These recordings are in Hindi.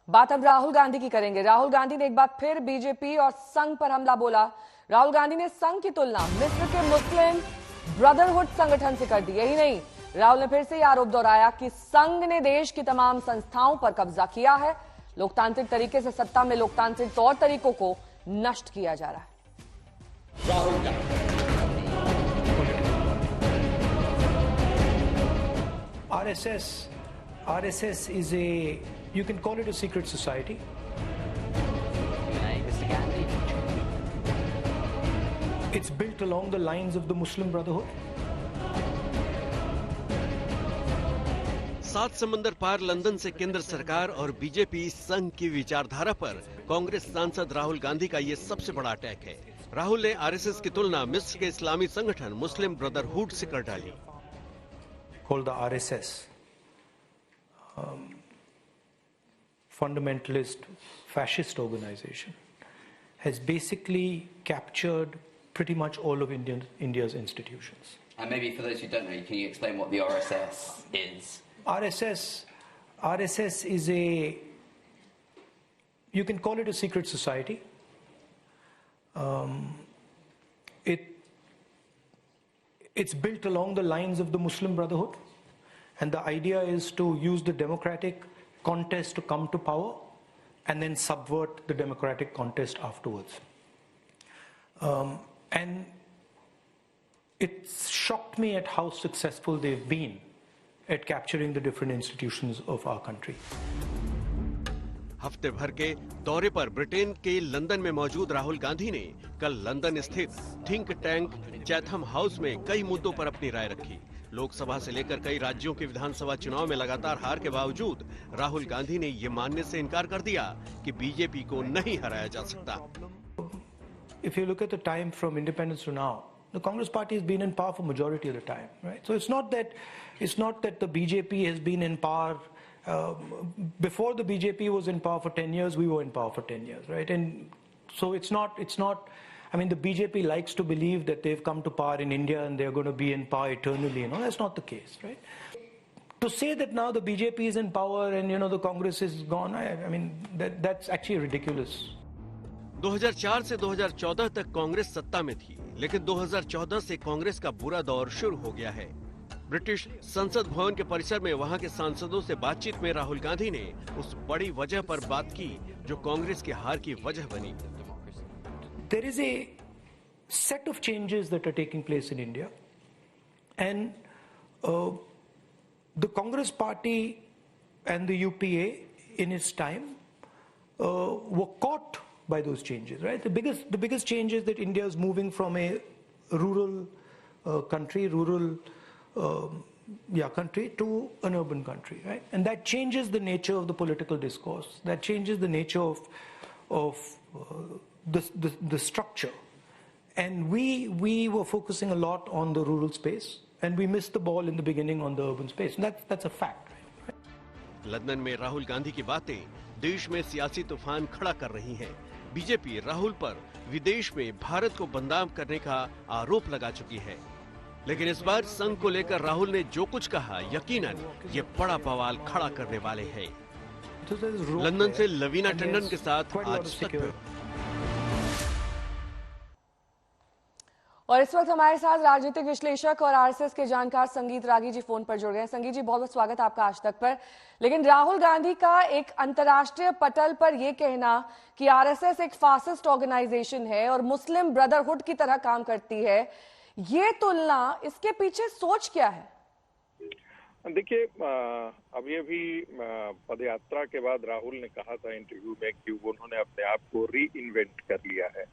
बात अब राहुल गांधी की करेंगे। राहुल गांधी ने एक बार फिर बीजेपी और संघ पर हमला बोला। राहुल गांधी ने संघ की तुलना मिस्र के मुस्लिम ब्रदरहुड संगठन से कर दी। यही नहीं, राहुल ने फिर से यह आरोप दोहराया कि संघ ने देश की तमाम संस्थाओं पर कब्जा किया है। लोकतांत्रिक तरीके से सत्ता में लोकतांत्रिक तौर तरीकों को नष्ट किया जा रहा है। Rahul Gandhi RSS is you can call it a secret society. It's built along the lines of the Muslim Brotherhood. सात समंदर पार लंदन से केंद्र सरकार और बीजेपी संघ की विचारधारा पर कांग्रेस सांसद राहुल गांधी का ये सबसे बड़ा अटैक है। राहुल ने आरएसएस की तुलना मिस्र के इस्लामी संगठन मुस्लिम ब्रदरहुड से कर डाली। Called the RSS, fundamentalist fascist organization, has basically captured pretty much all of India's institutions. And maybe for those who don't know, can you explain what the RSS is? RSS is you can call it a secret society. It's built along the lines of the Muslim Brotherhood, and the idea is to use the democratic contest to come to power and then subvert the democratic contest afterwards. And it shocked me at how successful they've been at capturing the different institutions of our country. हफ्ते भर के दौरे पर ब्रिटेन के लंदन में मौजूद राहुल गांधी ने कल लंदन स्थित थिंक टैंक चैथम हाउस में कई मुद्दों पर अपनी राय रखी। लोकसभा से लेकर कई राज्यों के विधानसभा चुनाव में लगातार हार के बावजूद राहुल गांधी ने ये मानने से इनकार कर दिया कि बीजेपी को नहीं हराया जा सकता। If you look at the time from independence to now, the Congress Party has been in power for majority of the time, right? So it's not that the BJP has been in power. Before the BJP was in power for 10 years, we were in power for 10 years, right? And so it's not. I mean, the BJP likes to believe that they've come to power in India and they're going to be in power eternally. You know, that's not the case, right? To say that now the BJP is in power and the Congress is gone, I mean that's actually ridiculous. 2004 से 2014 तक कांग्रेस सत्ता में थी, लेकिन 2014 से कांग्रेस का बुरा दौर शुरू हो गया है। ब्रिटिश संसद भवन के परिसर में वहां के सांसदों से बातचीत में राहुल गांधी ने उस बड़ी वजह पर बात की जो कांग्रेस की हार की वजह बनी। There is a set of changes that are taking place in India, and the Congress Party and the UPA in its time were caught by those changes, right? The biggest change is that India is moving from a rural country to an urban country, right? And that changes the nature of the political discourse. That changes the nature of the structure. And we were focusing a lot on the rural space, and we missed the ball in the beginning on the urban space. And that's a fact. Right? London में राहुल गांधी की बातें देश में सियासी तूफान खड़ा कर रही हैं। बीजेपी राहुल पर विदेश में भारत को बदनाम करने का आरोप लगा चुकी है, लेकिन इस बार संघ को लेकर राहुल ने जो कुछ कहा, यकीनन ये बड़ा बवाल खड़ा करने वाले हैं। लंदन से लवीना टंडन के साथ आज तक। और इस वक्त हमारे साथ राजनीतिक विश्लेषक और आरएसएस के जानकार संगीत रागी जी फोन पर जुड़ गए हैं। संगीत जी, बहुत बहुत स्वागत आपका आज तक पर। लेकिन राहुल गांधी का एक अंतर्राष्ट्रीय पटल पर यह कहना कि आरएसएस एक फासिस्ट ऑर्गेनाइजेशन है और मुस्लिम ब्रदरहुड की तरह काम करती है, ये तुलना, इसके पीछे सोच क्या है? देखिए, अभी पदयात्रा के बाद राहुल ने कहा था इंटरव्यू में कि उन्होंने अपने आप को री इन्वेंट कर लिया है,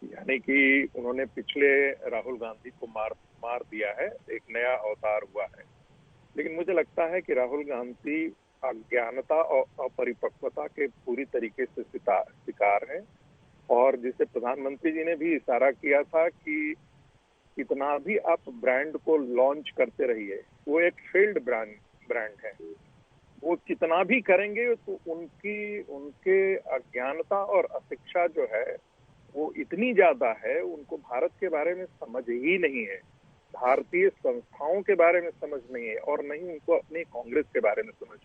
यानी कि उन्होंने पिछले राहुल गांधी को मार दिया है, एक नया अवतार हुआ है। लेकिन मुझे लगता है कि राहुल गांधी अज्ञानता और अपरिपक्वता के पूरी तरीके से शिकार है, और जिसे प्रधानमंत्री जी ने भी इशारा किया था कि कितना भी आप ब्रांड को लॉन्च करते रहिए, वो एक फेल्ड ब्रांड है। वो कितना भी करेंगे तो उनके अज्ञानता और अशिक्षा जो है वो इतनी ज्यादा है, उनको भारत के बारे में समझ ही नहीं है, भारतीय संस्थाओं के बारे में समझ नहीं है, और नहीं उनको अपनी कांग्रेस के बारे में समझ।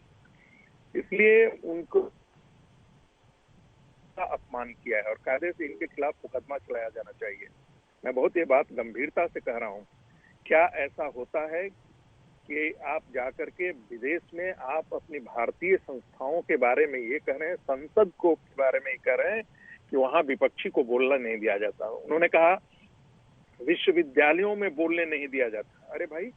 इसलिए उनको अपमान किया है और कायदे से इनके खिलाफ मुकदमा चलाया जाना चाहिए। मैं बहुत ये बात गंभीरता से कह रहा हूँ। क्या ऐसा होता है कि आप जाकर के विदेश में आप अपनी भारतीय संस्थाओं के बारे में ये कह रहे हैं, संसद को के बारे में ये कह रहे हैं कि वहां विपक्षी को बोलना नहीं दिया जाता। उन्होंने कहा विश्वविद्यालयों में बोलने नहीं दिया जाता। अरे भाई,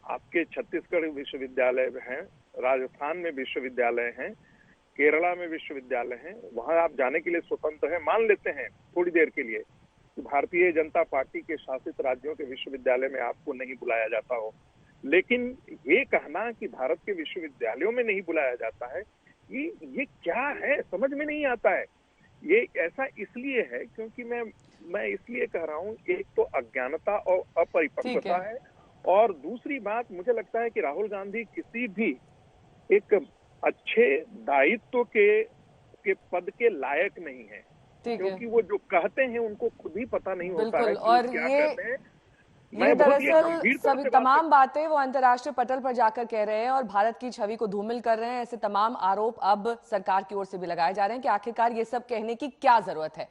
आपके छत्तीसगढ़ विश्वविद्यालय हैं, राजस्थान में विश्वविद्यालय हैं, केरला में विश्वविद्यालय हैं, वहां आप जाने के लिए स्वतंत्र हैं। मान लेते हैं थोड़ी देर के लिए कि भारतीय जनता पार्टी के शासित राज्यों के विश्वविद्यालय में आपको नहीं बुलाया जाता हो, लेकिन ये कहना कि भारत के विश्वविद्यालयों में नहीं बुलाया जाता है, ये क्या है, समझ में नहीं आता है। ये ऐसा इसलिए है क्योंकि मैं इसलिए कह रहा हूँ, एक तो अज्ञानता और अपरिपक्वता है, और दूसरी बात मुझे लगता है कि राहुल गांधी किसी भी एक अच्छे दायित्व के पद के लायक नहीं है, क्योंकि वो जो कहते हैं उनको खुद ही पता नहीं होता है कि और क्या ये कहते हैं। ये दरअसल सभी तमाम बातें वो अंतर्राष्ट्रीय पटल पर जाकर कह रहे हैं और भारत की छवि को धूमिल कर रहे हैं। ऐसे तमाम आरोप अब सरकार की ओर से भी लगाए जा रहे हैं कि आखिरकार ये सब कहने की क्या जरूरत है।